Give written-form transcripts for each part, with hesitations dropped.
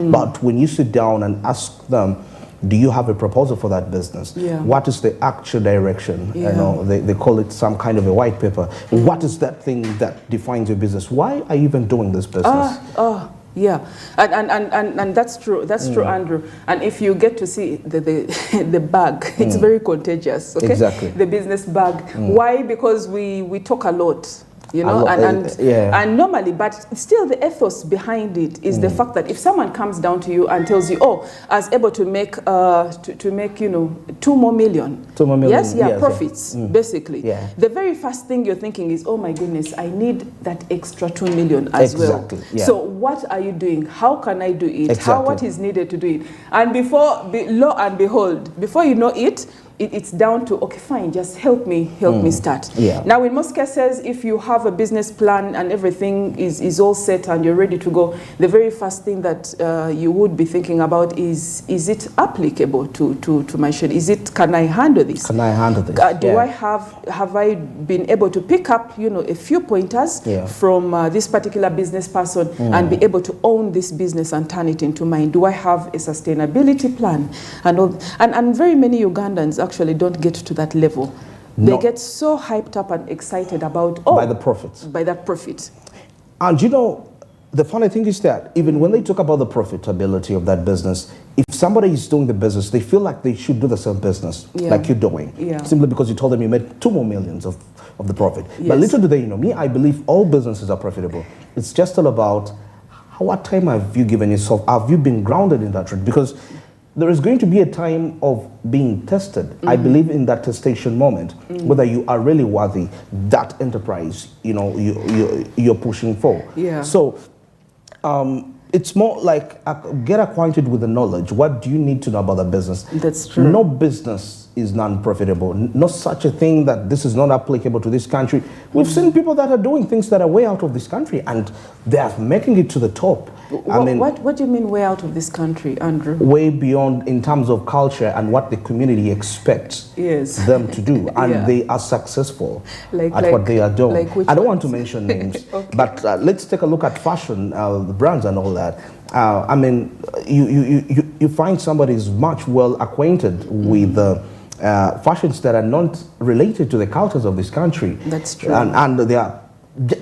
But when you sit down and ask them, do you have a proposal for that business? Yeah. What is the actual direction? Yeah. You know, they call it some kind of a white paper. What is that thing that defines your business? Why are you even doing this business? Yeah, and that's true. That's true, Andrew. And if you get to see the bag, it's very contagious. Okay, exactly. The business bag. Why? Because we talk a lot. You know, and normally, but still the ethos behind it is the fact that if someone comes down to you and tells you, oh, I was able to make to make, you know, 2 more million. 2 more million. Yes, profits, basically. Yeah. The very first thing you're tking is, oh my goodness, I need that extra 2 million as well. Yeah. So what are you doing? How can I do it? Exactly. What is needed to do it? And lo and behold, before you know it, it's down to, okay, fine, just help me start. Yeah. Now, in most cases, if you have a business plan and everything is all set and you're ready to go, the very first thing that you would be thinking about is it applicable to my schedule? Can I handle this? Can I handle this? Have I been able to pick up, you know, a few pointers from this particular business person and be able to own this business and turn it into mine? Do I have a sustainability plan? And very many Ugandans actually don't get to that level. They get so hyped up and excited about by the profits. By that profit. And you know, the funny thing is that even when they talk about the profitability of that business, if somebody is doing the business, they feel like they should do the same business like you're doing. Yeah. Simply because you told them you made 2 more millions of the profit. Yes. But little do they know, me, I believe all businesses are profitable. It's just all about what time have you given yourself? Have you been grounded in that truth? Because there is going to be a time of being tested. I believe in that testation moment, whether you are really worthy that enterprise, you know, you're pushing for. Yeah. So it's more like get acquainted with the knowledge. What do you need to know about the business? That's true. No business is non-profitable. No such a thing that this is not applicable to this country. We've seen people that are doing things that are way out of this country and they are making it to the top. What do you mean way out of this country, Andrew? Way beyond in terms of culture and what the community expects them to do. And they are successful at what they are doing. I don't want to mention names, but let's take a look at fashion, the brands and all that. I mean, you find somebody is much well acquainted with the fashions that are not related to the cultures of this country. That's true. And they are,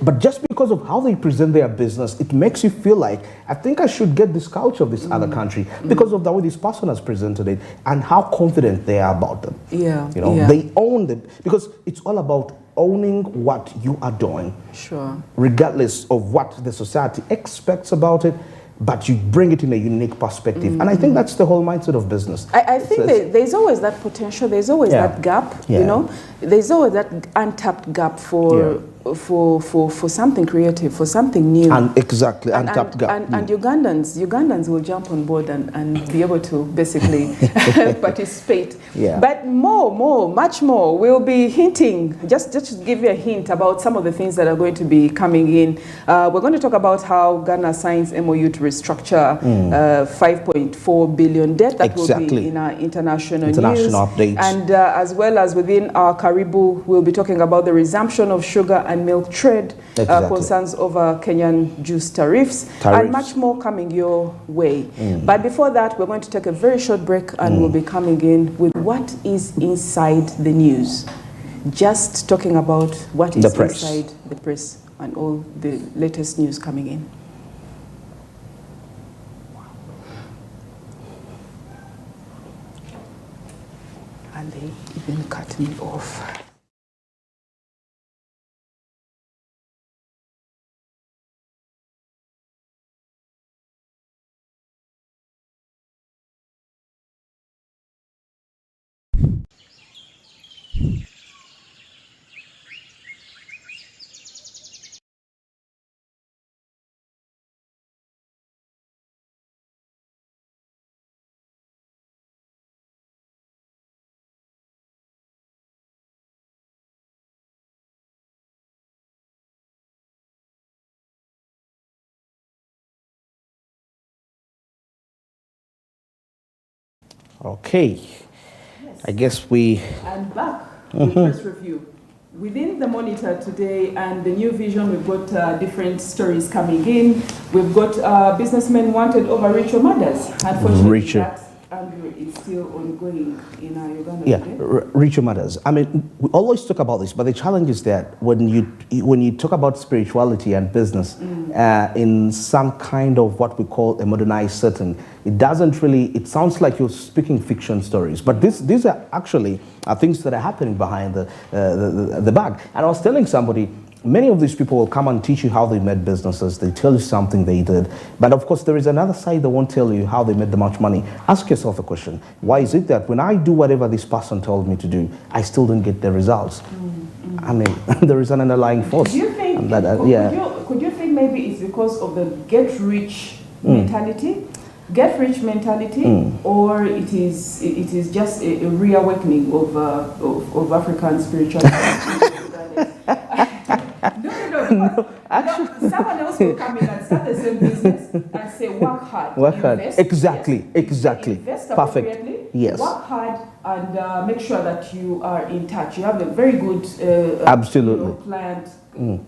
but just because of how they present their business, it makes you feel like, I think I should get this culture of this other country because of the way this person has presented it and how confident they are about them. Yeah. You know, they own them because it's all about owning what you are doing. Sure. Regardless of what the society expects about it, but you bring it in a unique perspective. And I think that's the whole mindset of business. I think there's always that potential, there's always that gap, you know, there's always that untapped gap for something creative, for something new. And exactly, untapped gap. And Ugandans will jump on board and be able to basically participate. Yeah. But much more, we'll be hinting, just to give you a hint about some of the things that are going to be coming in. We're going to talk about how Ghana signs MOU to restructure 5.4 billion debt that will be in our international news. Updates. And as well as within our Caribou, we'll be talking about the resumption of sugar and milk trade, concerns over Kenyan juice tariffs, and much more coming your way. But before that, we're going to take a very short break and we'll be coming in with what is inside the news. Just talking about what is inside the press and all the latest news coming in. And they even cut me off. Okay. I guess we... And back with press review. Within the monitor today and the new vision, we've got different stories coming in. We've got businessmen wanted over ritual murders. Unfortunately, that Andrew is still ongoing in Uganda. Yeah, ritual matters. I mean, we always talk about this, but the challenge is that when you talk about spirituality and business in some kind of what we call a modernized setting, it doesn't really. It sounds like you're speaking fiction stories, but these are actually things that are happening behind the back. And I was telling somebody, many of these people will come and teach you how they made businesses. They tell you something they did. But of course, there is another side that won't tell you how they made the much money. Ask yourself a question. Why is it that when I do whatever this person told me to do, I still don't get the results? I mean, there is an underlying force. Do you think, could you think maybe it's because of the get-rich mentality? Get-rich mentality, or it is just a reawakening of African spirituality? No, actually, someone else will come in and start the same business and say, work hard. Work hard. Exactly. Invest appropriately. Yes. Work hard and make sure that you are in touch. You have a very good client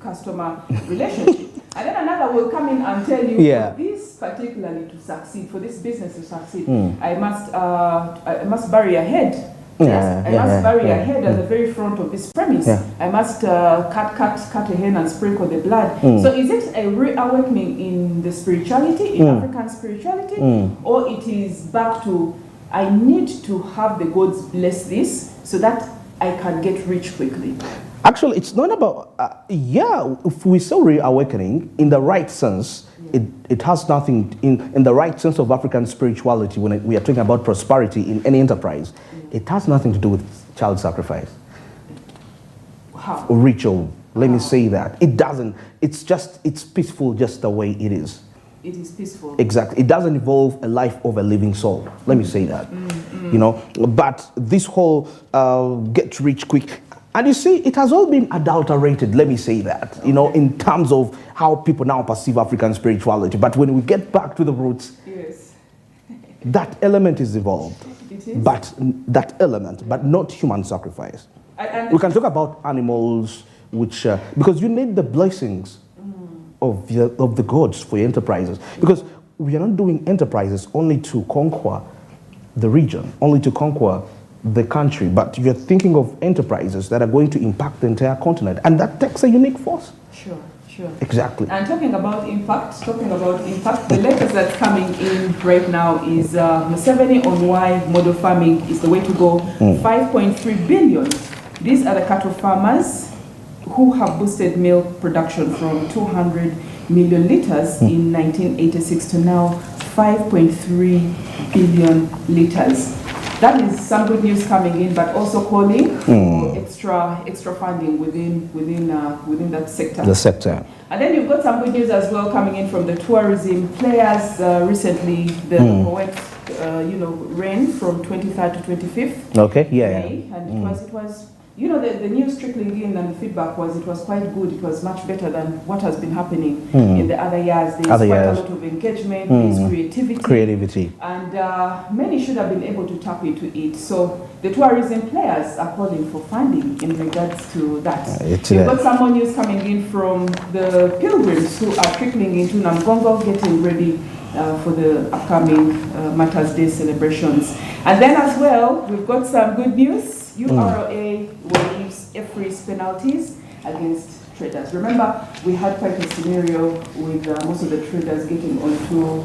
customer relationship. And then another will come in and tell you, for this particularly to succeed, for this business to succeed, I must bury ahead. Yes, I must bury a head at the very front of this premise. I must cut a hen and sprinkle the blood. So is it a reawakening in the spirituality, in African spirituality, or it is back to, I need to have the gods bless this so that I can get rich quickly? Actually, it's not about, if we say reawakening, in the right sense, it has nothing, in the right sense of African spirituality, when we are talking about prosperity in any enterprise, it has nothing to do with child sacrifice. How? Or ritual, let me say that. It doesn't, it's peaceful just the way it is. It is peaceful. Exactly. It doesn't involve a life of a living soul. Let me say that. You know, but this whole get rich quick, and you see, it has all been adulterated, let me say that, you know, in terms of how people now perceive African spirituality. But when we get back to the roots, that element is evolved. It is? But that element, but not human sacrifice. We can talk about animals, which, because you need the blessings of the gods for your enterprises. Because we are not doing enterprises only to conquer the region, only to conquer the country, but you're thinking of enterprises that are going to impact the entire continent, and that takes a unique force. Sure. Exactly. And talking about impact, the latest that's coming in right now is Museveni on why model farming is the way to go. 5.3 billion. These are the cattle farmers who have boosted milk production from 200 million liters in 1986 to now 5.3 billion liters. That is some good news coming in, but also calling for extra funding within that sector. The sector. And then you've got some good news as well coming in from the tourism players. Recently, the poet, ran from 23rd to 25th. Okay. May, and it was. You know, the news trickling in and the feedback was it was quite good. It was much better than what has been happening in the other years. There's quite a lot of engagement, there's creativity. And many should have been able to tap into it. So the tourism players are calling for funding in regards to that. We've got some more news coming in from the pilgrims who are trickling into Namgongo, getting ready for the upcoming Martyrs' Day celebrations. And then as well, we've got some good news. URA waives EFRI's penalties against traders. Remember, we had quite a scenario with most of the traders getting onto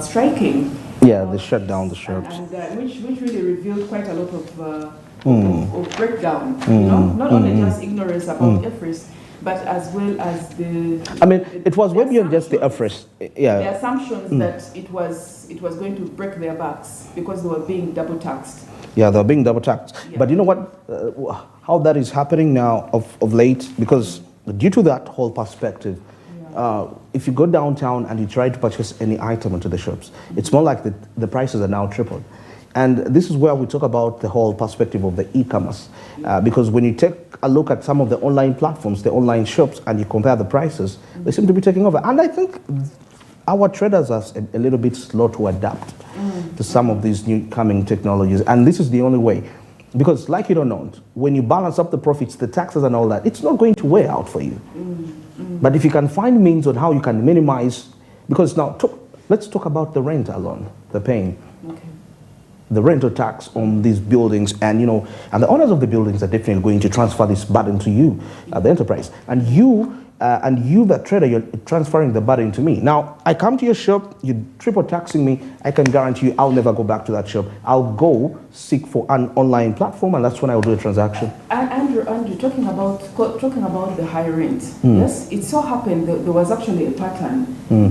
striking. Yeah, they shut down the shops. And which really revealed quite a lot of breakdown. You know, not only just ignorance about EFRI's, but as well as the... I mean, it was way beyond just the EFRI's. Yeah. The assumptions that it was going to break their backs because they were being double taxed. Yeah, they're being double taxed. Yeah. But you know what? How that is happening now of late, because due to that whole perspective, if you go downtown and you try to purchase any item into the shops, it's more like the prices are now tripled. And this is where we talk about the whole perspective of the e-commerce. Because when you take a look at some of the online platforms, the online shops, and you compare the prices, they seem to be taking over. And I think our traders are a little bit slow to adapt to some of these new coming technologies. And this is the only way. Because like it or not, when you balance up the profits, the taxes and all that, it's not going to weigh out for you. But if you can find means on how you can minimize, because now let's talk about the rent alone, the paying. Okay. The rental tax on these buildings, and and the owners of the buildings are definitely going to transfer this burden to you, the enterprise, and you, the trader, you're transferring the burden to me. Now, I come to your shop, you triple taxing me. I can guarantee you, I'll never go back to that shop. I'll go seek for an online platform, and that's when I'll do a transaction. Andrew, talking about the high rent. Yes, it so happened that there was actually a pattern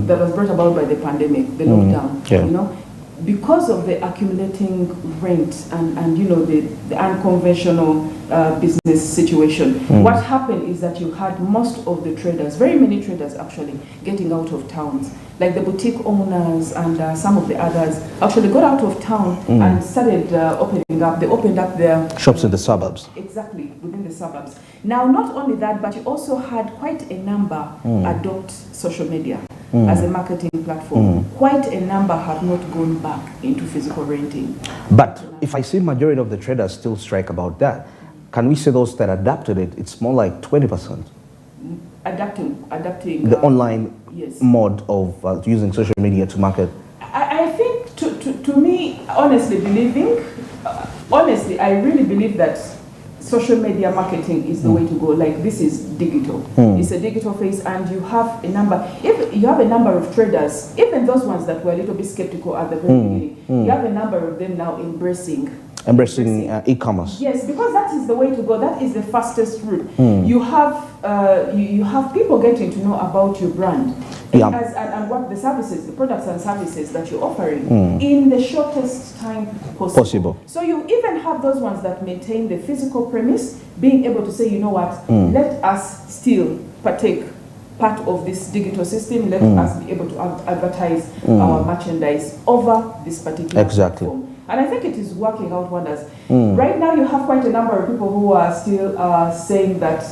that was brought about by the pandemic, the lockdown. Yeah. Because of the accumulating rent and the unconventional business situation, what happened is that you had most of the traders, very many traders actually, getting out of towns. Like the boutique owners and some of the others actually got out of town and started opening up. They opened up their shops in the suburbs. Exactly, within the suburbs. Now, not only that, but you also had quite a number adopt social media as a marketing platform. Quite a number have not gone back into physical renting. But if I see majority of the traders still strike about that, can we say those that adapted it, it's more like 20%? Adapting the online mode of using social media to market. I think to me, honestly, I really believe that social media marketing is the way to go. Like, this is digital. It's a digital phase, and you have a number. If you have a number of traders, even those ones that were a little bit skeptical at the very beginning, you have a number of them now embracing e-commerce. Yes, because that is the way to go. That is the fastest route. You have people getting to know about your brand and what the services, the products and services that you're offering in the shortest time possible. So you even have those ones that maintain the physical premise, being able to say, you know what, let us still partake part of this digital system. Let us be able to advertise our merchandise over this particular platform. And I think it is working out wonders. Right now, you have quite a number of people who are still saying that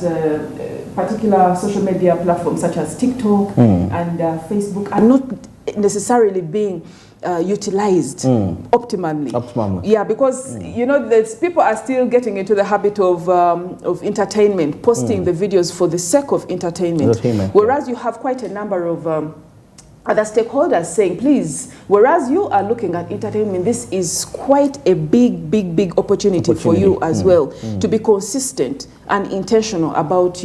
particular social media platforms such as TikTok and Facebook are not necessarily being utilized optimally. Yeah, because people are still getting into the habit of entertainment, posting the videos for the sake of entertainment. Whereas you have quite a number of other stakeholders saying, please, whereas you are looking at entertainment, this is quite a big opportunity for you as well to be consistent and intentional about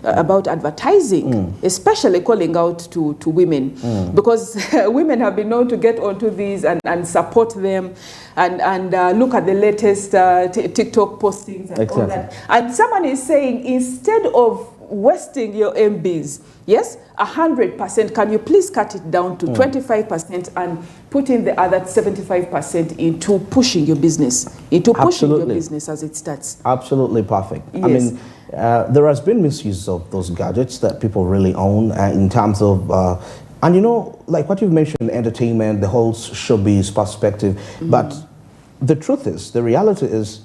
about advertising, especially calling out to women, because women have been known to get onto these and support them and look at the latest TikTok postings and all that. And someone is saying, instead of wasting your MBs, yes, 100%, can you please cut it down to 25% and put in the other 75% into pushing your business, as it starts? Absolutely perfect. Yes. I mean, there has been misuse of those gadgets that people really own in terms of, and like what you've mentioned, entertainment, the whole showbiz perspective. But the truth is, the reality is,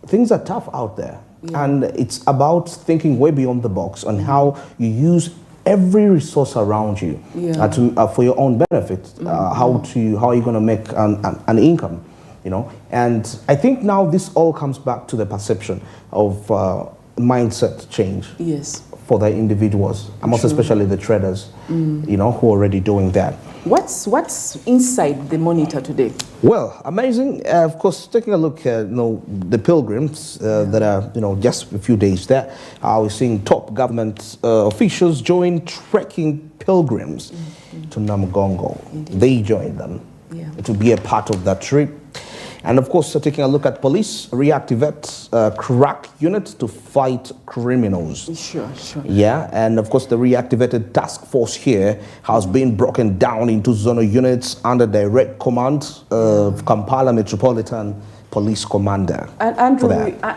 things are tough out there. And it's about thinking way beyond the box on how you use every resource around you for your own benefit. How are you going to make an income? And I think now this all comes back to the perception of mindset change. Yes. For the individuals, and most especially the traders, who are already doing that. What's inside the monitor today? Well, amazing. Of course, taking a look at the pilgrims that are just a few days there. We're seeing top government officials join trekking pilgrims to Namugongo. They joined them to be a part of that trip. And of course, taking a look at police reactivate crack units to fight criminals. Sure. Yeah, and of course, the reactivated task force here has been broken down into zonal units under direct command of Kampala Metropolitan Police Commander. And Andrew,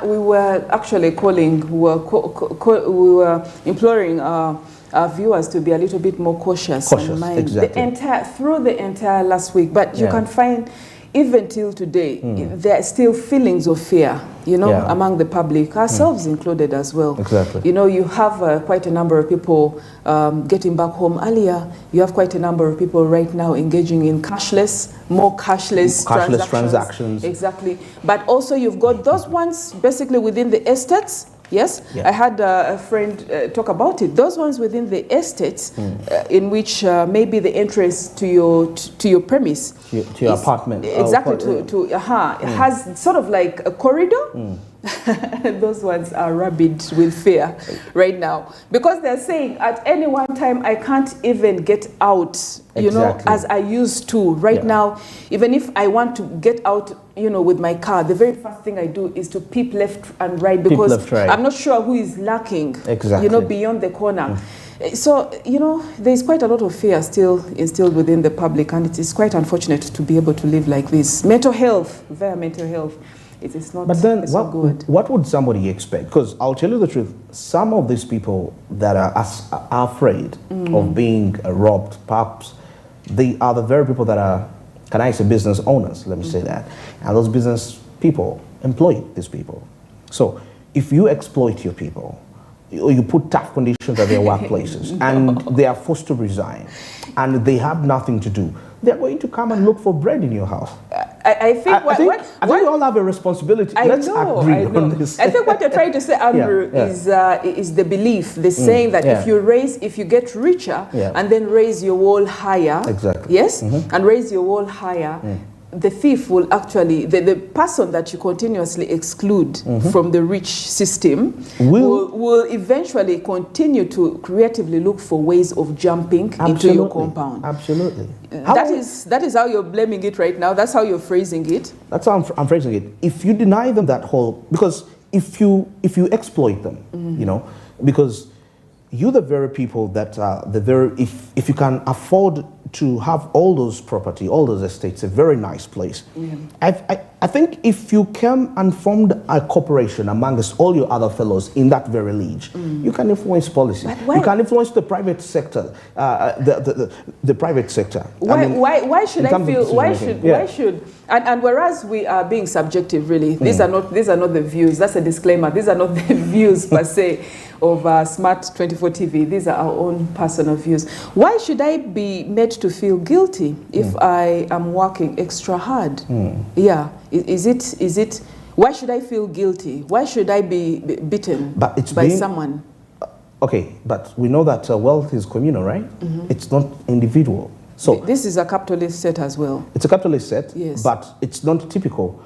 we were actually calling, we were imploring our viewers to be a little bit more cautious in mind. Exactly. Through the entire last week. But you can find even till today, there are still feelings of fear, among the public, ourselves included as well. Exactly. You have quite a number of people getting back home earlier. You have quite a number of people right now engaging in more cashless transactions. Exactly. But also you've got those ones basically within the estates. Yes, yeah. I had a friend talk about it. Those ones within the estates, in which maybe the entrance to your premise, to your apartment, exactly, has sort of like a corridor. Those ones are rabid with fear right now, because they're saying at any one time I can't even get out, as I used to. Right now, even if I want to get out, with my car, the very first thing I do is to peep left and right, because I'm not sure who is lurking, beyond the corner. So, there's quite a lot of fear still instilled within the public, and it is quite unfortunate to be able to live like this. Mental health, their mental health. It is not. But then, good. What would somebody expect? Because I'll tell you the truth, some of these people that are afraid of being robbed, perhaps they are the very people that are, can I say, business owners, let me say that. And those business people employ these people. So if you exploit your people, or you put tough conditions at their workplaces, and they are forced to resign, and they have nothing to do, they're going to come and look for bread in your house. I think we all have a responsibility. Let's agree on this. I think what you're trying to say, Andrew, is the belief, the saying that if you get richer and then raise your wall higher, yes, and raise your wall higher, the thief will actually, the person that you continuously exclude from the rich system will eventually continue to creatively look for ways of jumping into your compound. Absolutely. That is how you're blaming it right now. That's how you're phrasing it. That's how I'm phrasing it. If you deny them that whole, because if you exploit them, because you're the very people that are if you can afford to have all those property, all those estates, a very nice place. I think if you came and formed a corporation amongst all your other fellows in that very liege, you can influence policy. You can influence the private sector, the private sector. Why should and whereas we are being subjective, really, these are not the views. That's a disclaimer. These are not the views per se of Smart 24 TV. These are our own personal views. Why should I be made to feel guilty if I am working extra hard? Yeah. Is it? Why should I feel guilty? Why should I be beaten by someone? Okay, but we know that wealth is communal, right? It's not individual. So this is a capitalist set as well. It's a capitalist set, yes, but it's not typical.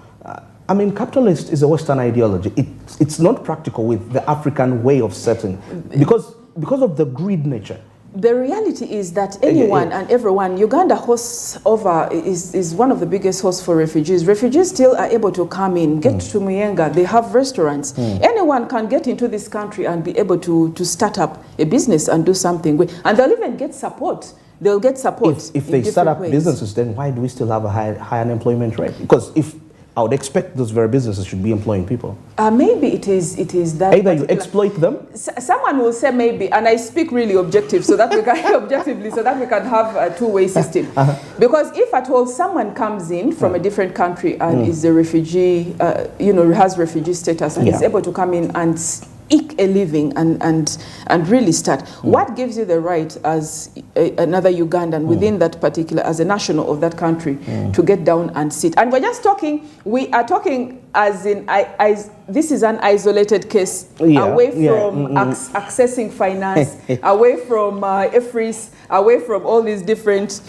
Capitalist is a Western ideology. It's not practical with the African way of setting, because of the greed nature. The reality is that anyone and everyone, Uganda is one of the biggest hosts for refugees. Refugees still are able to come in, get to Muyenga, they have restaurants. Anyone can get into this country and be able to start up a business and do something with, and they'll even get support. They'll get support. If they start up businesses, then why do we still have a high unemployment rate? Because if I would expect those very businesses should be employing people. Maybe it is that either you exploit them. Someone will say maybe, and I speak really objective, so that we can objectively, so that we can have a two-way system. Because if at all someone comes in from a different country and is a refugee, has refugee status and is able to come in and eke a living and really start. What gives you the right as another Ugandan within that particular, as a national of that country, to get down and sit? And we are talking as in, this is an isolated case, away from accessing finance, away from EFRIS, away from all these different,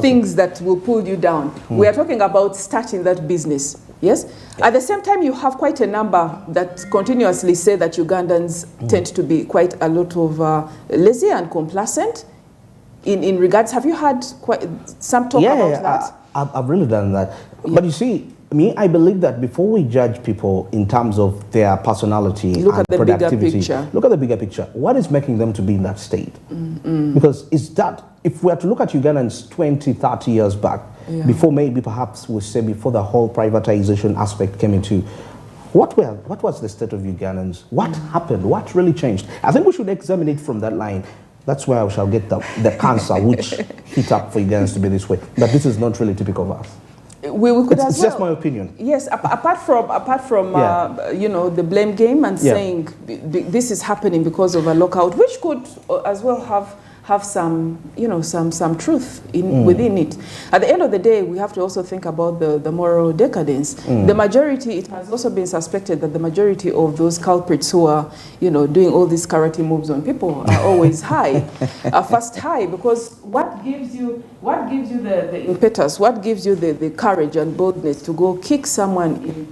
things that will pull you down. We are talking about starting that business. Yes? At the same time, you have quite a number that continuously say that Ugandans tend to be quite a lot of lazy and complacent in regards. Have you had quite some talk about that? I've really done that. But you see, I believe that before we judge people in terms of their personality and productivity, look at the bigger picture. What is making them to be in that state? Because if we are to look at Ugandans 20, 30 years back, before maybe perhaps we say before the whole privatization aspect came into, what was the state of Ugandans? What happened? What really changed? I think we should examine it from that line. That's where I shall get the cancer which hit up for Ugandans to be this way. But this is not really typical of us. We could as well. It's just my opinion. Yes, apart from you know, the blame game and saying this is happening because of a lockout, which could as well have some, you know, some truth within it. At the end of the day, we have to also think about the moral decadence. The majority, it has also been suspected that the majority of those culprits who are, you know, doing all these karate moves on people are always high, are first high, because what gives you the impetus, what gives you the courage and boldness to go kick someone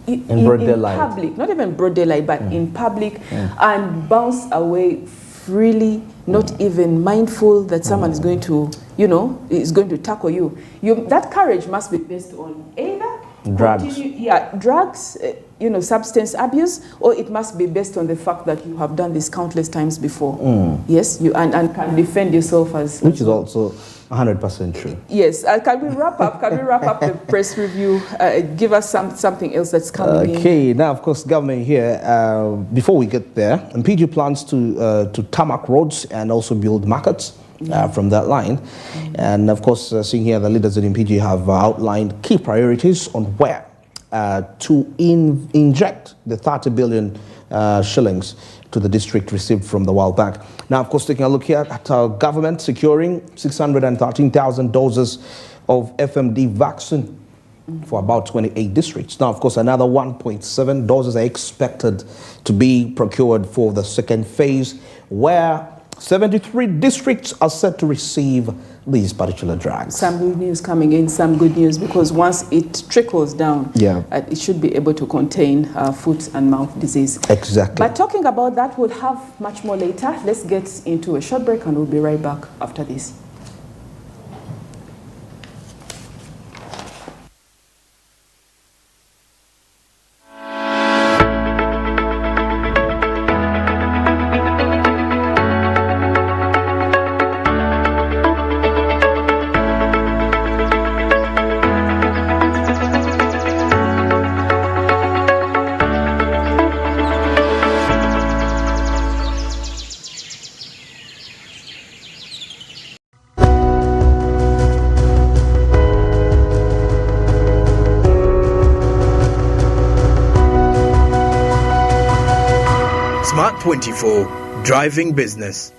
in broad daylight, public, not even broad daylight, but in public, and bounce away freely, not even mindful that someone is going to, you know, is going to tackle you. That courage must be based on either drugs, you know, substance abuse, or it must be based on the fact that you have done this countless times before. Yes, you and can defend yourself as. Which is also 100% true. Yes. Can we wrap up? Can we wrap up the press review? Give us something else that's coming in. Okay. Now, of course, government here. Before we get there, MPG plans to tarmac roads and also build markets from that line. And of course, seeing here, the leaders at MPG have outlined key priorities on where to inject the 30 billion shillings to the district received from the World Bank. Now, of course, taking a look here at our government securing 613,000 doses of FMD vaccine for about 28 districts. Now, of course, another 1.7 doses are expected to be procured for the second phase, where 73 districts are set to receive these particular drugs. Some good news coming in, some good news, because once it trickles down, it should be able to contain foot and mouth disease. Exactly. But talking about that, we'll have much more later. Let's get into a short break and we'll be right back after this. Smart 24, driving business.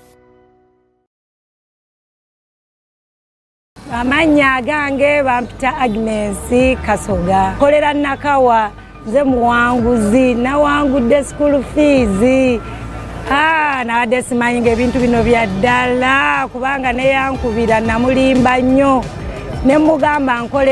Amanya gange bampita Agnes Kasoga. Kolera nakawa nze muwanguzi na wangudde school fees. Na desimanyi ebintu bino bya ddala kubanga ne yankubira namulimba nnyo ne mugamba nkole